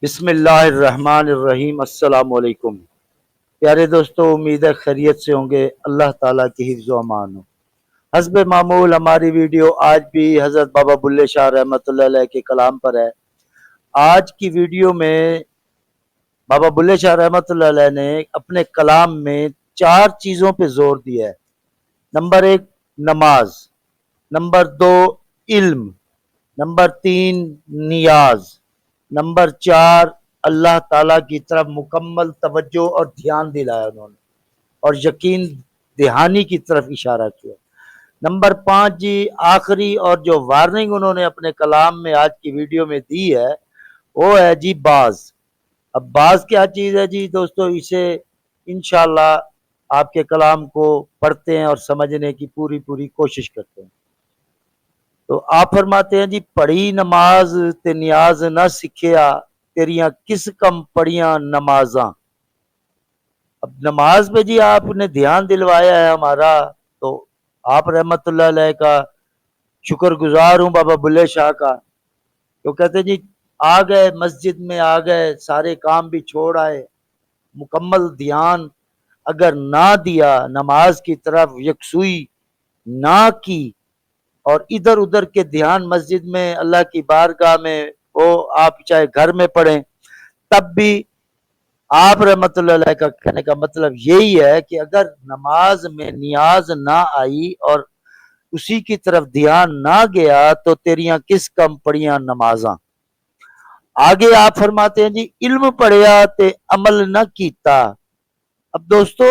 بسم اللہ الرحمن الرحیم۔ السلام علیکم پیارے دوستو، امید ہے خیریت سے ہوں گے۔ اللہ تعالیٰ کی حفظ و امان ہو۔ حسب معمول ہماری ویڈیو آج بھی حضرت بابا بلے شاہ رحمۃ اللہ علیہ کے کلام پر ہے۔ آج کی ویڈیو میں بابا بلے شاہ رحمۃ اللہ علیہ نے اپنے کلام میں 4 چیزوں پہ زور دیا ہے۔ نمبر 1 نماز، نمبر 2 علم، نمبر 3 نیاز، نمبر 4 اللہ تعالیٰ کی طرف مکمل توجہ اور دھیان دلایا انہوں نے، اور یقین دہانی کی طرف اشارہ کیا۔ نمبر 5 جی آخری اور جو وارننگ انہوں نے اپنے کلام میں آج کی ویڈیو میں دی ہے وہ ہے جی باز۔ اب باز کیا چیز ہے جی دوستو، اسے انشاءاللہ آپ کے کلام کو پڑھتے ہیں اور سمجھنے کی پوری کوشش کرتے ہیں۔ تو آپ فرماتے ہیں جی پڑھی نماز تے نیاز نہ سکھیا، تیریاں کس کم پڑھیاں نمازاں۔ اب نماز پہ جی آپ نے دھیان دلوایا ہے ہمارا، تو آپ رحمت اللہ علیہ کا شکر گزار ہوں، بابا بلے شاہ کا۔ تو کہتے جی آ گئے مسجد میں، آ گئے سارے کام بھی چھوڑ آئے، مکمل دھیان اگر نہ دیا، نماز کی طرف یکسوئی نہ کی، اور ادھر ادھر کے دھیان مسجد میں اللہ کی بارگاہ میں وہ آپ چاہے گھر میں پڑھیں، تب بھی آپ رحمت اللہ علیہ کا کہنے کا مطلب یہی ہے کہ اگر نماز میں نیاز نہ آئی اور اسی کی طرف دھیان نہ گیا تو تیریاں کس کم پڑیاں نمازاں۔ آگے آپ فرماتے ہیں جی علم پڑھیا تے عمل نہ کیتا۔ اب دوستو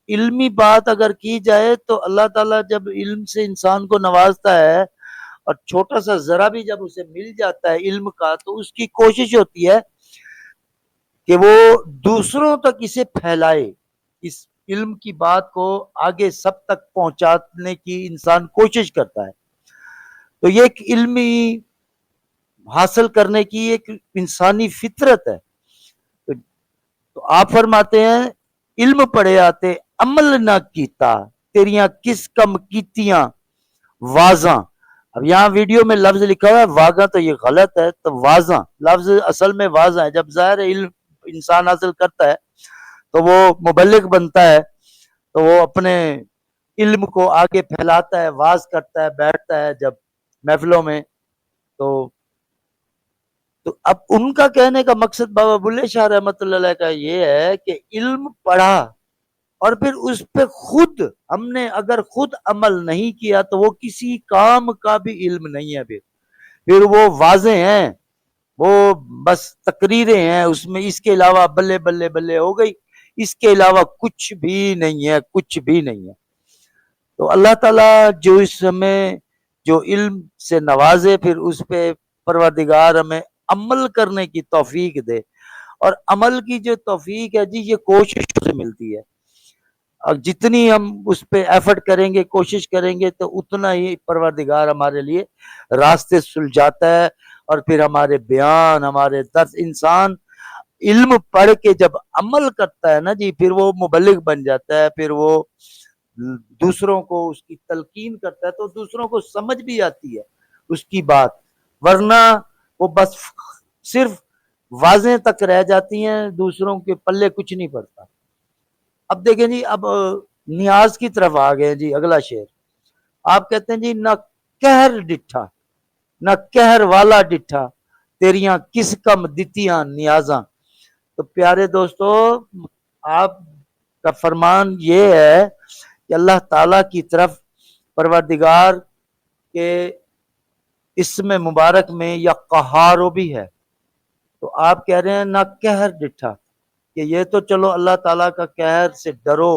علمی بات اگر کی جائے تو اللہ تعالیٰ جب علم سے انسان کو نوازتا ہے اور چھوٹا سا ذرا بھی جب اسے مل جاتا ہے علم کا، تو اس کی کوشش ہوتی ہے کہ وہ دوسروں تک اسے پھیلائے، اس علم کی بات کو آگے سب تک پہنچانے کی انسان کوشش کرتا ہے۔ تو یہ ایک علمی حاصل کرنے کی ایک انسانی فطرت ہے۔ تو آپ فرماتے ہیں علم پڑھے آتے عمل نہ کیتا، تیریاں کس کم کیتیاں واضح۔ اب یہاں ویڈیو میں لفظ لکھا ہوا ہے واضح، تو یہ غلط ہے، تو واضح لفظ اصل میں واضح ہے۔ جب ظاہر علم انسان حاصل کرتا ہے تو وہ مبلغ بنتا ہے، تو وہ اپنے علم کو آگے پھیلاتا ہے، واز کرتا ہے، بیٹھتا ہے جب محفلوں میں۔ تو اب ان کا کہنے کا مقصد بابا بلے شاہ رحمت اللہ علیہ کا یہ ہے کہ علم پڑھا اور پھر اس پہ خود ہم نے اگر خود عمل نہیں کیا تو وہ کسی کام کا بھی علم نہیں ہے، پھر وہ واضح ہیں، وہ بس تقریریں ہیں، اس میں اس کے علاوہ بلے بلے بلے ہو گئی، اس کے علاوہ کچھ بھی نہیں ہے، کچھ بھی نہیں ہے۔ تو اللہ تعالیٰ جو اس میں جو علم سے نوازے، پھر اس پہ پروردگار ہمیں عمل کرنے کی توفیق دے، اور عمل کی جو توفیق ہے جی یہ کوشش سے ملتی ہے، اور جتنی ہم اس پہ ایفرٹ کریں گے، کوشش کریں گے، تو اتنا ہی پروردگار ہمارے لیے راستے سلجھاتا ہے، اور پھر ہمارے بیان، ہمارے درس، انسان علم پڑھ کے جب عمل کرتا ہے نا جی، پھر وہ مبلغ بن جاتا ہے، پھر وہ دوسروں کو اس کی تلقین کرتا ہے، تو دوسروں کو سمجھ بھی آتی ہے اس کی بات، ورنہ وہ بس صرف واضح تک رہ جاتی ہیں، دوسروں کے پلے کچھ نہیں پڑتا۔ اب دیکھیں جی، اب نیاز کی طرف آ گئے جی، اگلا شعر آپ کہتے ہیں جی نہ قہر ڈٹھا، نہ قہر والا ڈٹھا، تیریاں کس کم دتیاں نیازاں۔ تو پیارے دوستو، آپ کا فرمان یہ ہے کہ اللہ تعالیٰ کی طرف پروردگار کے اسم مبارک میں یا قہارو بھی ہے، تو آپ کہہ رہے ہیں نہ قہر ڈٹھا، کہ یہ تو چلو اللہ تعالیٰ کا قہر سے ڈرو،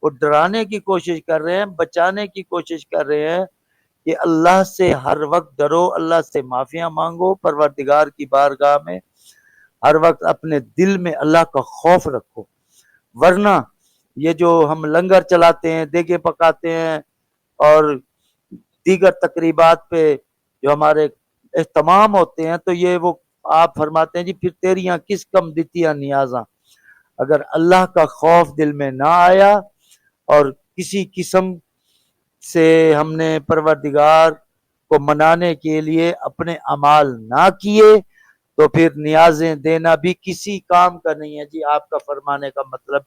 وہ ڈرانے کی کوشش کر رہے ہیں، بچانے کی کوشش کر رہے ہیں کہ اللہ سے ہر وقت ڈرو، اللہ سے معافیاں مانگو، پروردگار کی بارگاہ میں ہر وقت اپنے دل میں اللہ کا خوف رکھو، ورنہ یہ جو ہم لنگر چلاتے ہیں، دیگیں پکاتے ہیں، اور دیگر تقریبات پہ جو ہمارے اہتمام ہوتے ہیں، تو یہ وہ آپ فرماتے ہیں جی پھر تیریاں کس کم دتیاں نیازاں۔ اگر اللہ کا خوف دل میں نہ آیا اور کسی قسم سے ہم نے پروردگار کو منانے کے لیے اپنے اعمال نہ کیے، تو پھر نیازیں دینا بھی کسی کام کا نہیں ہے جی. آپ کا فرمانے کا مطلب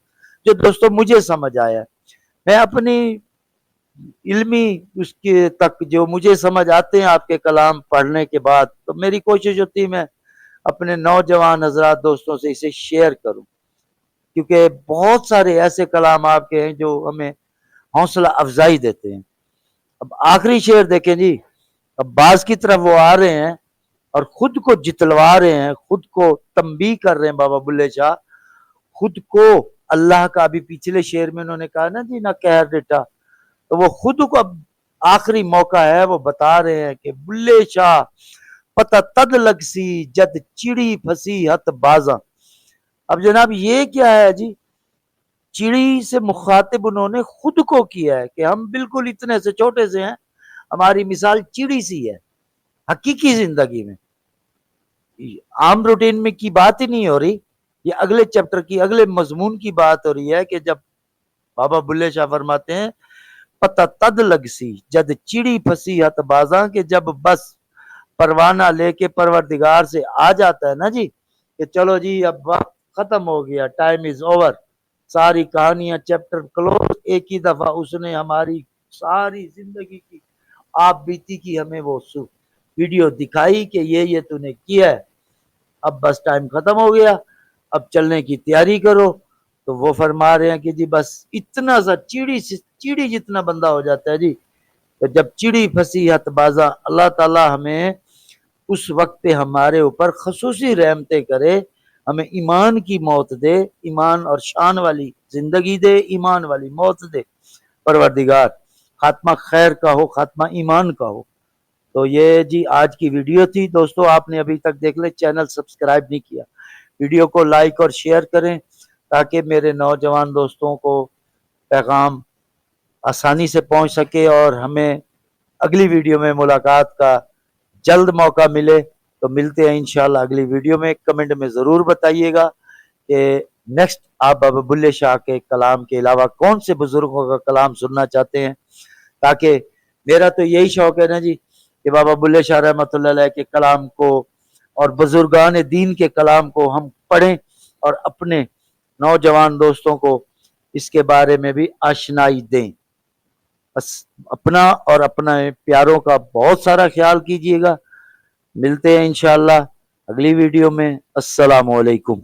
جو دوستوں مجھے سمجھ آیا ہے، میں اپنی علمی اس کے تک جو مجھے سمجھ آتے ہیں آپ کے کلام پڑھنے کے بعد، تو میری کوشش ہوتی ہے میں اپنے نوجوان حضرات دوستوں سے اسے شیئر کروں، کیونکہ بہت سارے ایسے کلام آپ کے ہیں جو ہمیں حوصلہ افزائی دیتے ہیں. اب آخری شعر دیکھیں جی. اب بعض کی طرف وہ آ رہے ہیں اور خود کو جتلوا رہے ہیں، خود کو تنبیہ کر رہے ہیں بابا بلے شاہ، خود کو اللہ کا. ابھی پچھلے شعر میں انہوں نے کہا نا جی نہ کہر ڈٹا، تو وہ خود کو اب آخری موقع ہے وہ بتا رہے ہیں کہ بلے شاہ پتہ تد لگ سی جد چڑی پھسی ہت بازاں. اب جناب یہ کیا ہے جی؟ چڑی سے مخاطب انہوں نے خود کو کیا ہے کہ ہم بالکل اتنے سے چھوٹے سے ہیں، ہماری مثال چڑی سی ہے حقیقی زندگی میں. عام روٹین میں کی بات ہی نہیں ہو رہی، یہ اگلے چیپٹر کی اگلے مضمون کی بات ہو رہی ہے کہ جب بابا بلے شاہ فرماتے ہیں پتہ تد لگ سی جد چڑی پھسی ہت بازاں، کہ جب بس پروانہ لے کے پروردگار سے آ جاتا ہے نا جی کہ چلو جی اب وقت ختم ہو گیا، ٹائم از اوور، ساری کہانیاں چیپٹر کلوز، ایک ہی دفعہ اس نے ہماری ساری زندگی کی آپ بیتی کی ہمیں وہ ویڈیو دکھائی کہ یہ تو نے کیا ہے، اب بس ٹائم ختم ہو گیا، اب چلنے کی تیاری کرو. تو وہ فرما رہے ہیں کہ جی بس اتنا سا چیڑی جتنا بندہ ہو جاتا ہے جی. تو جب چڑی پھنسی ہت بازاں، اللہ تعالی ہمیں اس وقت پہ ہمارے اوپر خصوصی رحمتیں کرے، ہمیں ایمان کی موت دے، ایمان اور شان والی زندگی دے، ایمان والی موت دے پروردگار، خاتمہ خیر کا ہو، خاتمہ ایمان کا ہو. تو یہ جی آج کی ویڈیو تھی دوستو. آپ نے ابھی تک دیکھ لیں، چینل سبسکرائب نہیں کیا، ویڈیو کو لائک اور شیئر کریں تاکہ میرے نوجوان دوستوں کو پیغام آسانی سے پہنچ سکے اور ہمیں اگلی ویڈیو میں ملاقات کا جلد موقع ملے. تو ملتے ہیں انشاءاللہ اگلی ویڈیو میں. کمنٹ میں ضرور بتائیے گا کہ نیکسٹ آپ بابا بلے شاہ کے کلام کے علاوہ کون سے بزرگوں کا کلام سننا چاہتے ہیں، تاکہ میرا تو یہی شوق ہے نا جی کہ بابا بلے شاہ رحمۃ اللہ علیہ کے کلام کو اور بزرگان دین کے کلام کو ہم پڑھیں اور اپنے نوجوان دوستوں کو اس کے بارے میں بھی آشنائی دیں. بس اپنا اور اپنے پیاروں کا بہت سارا خیال کیجیے گا. ملتے ہیں انشاءاللہ اگلی ویڈیو میں. السلام علیکم.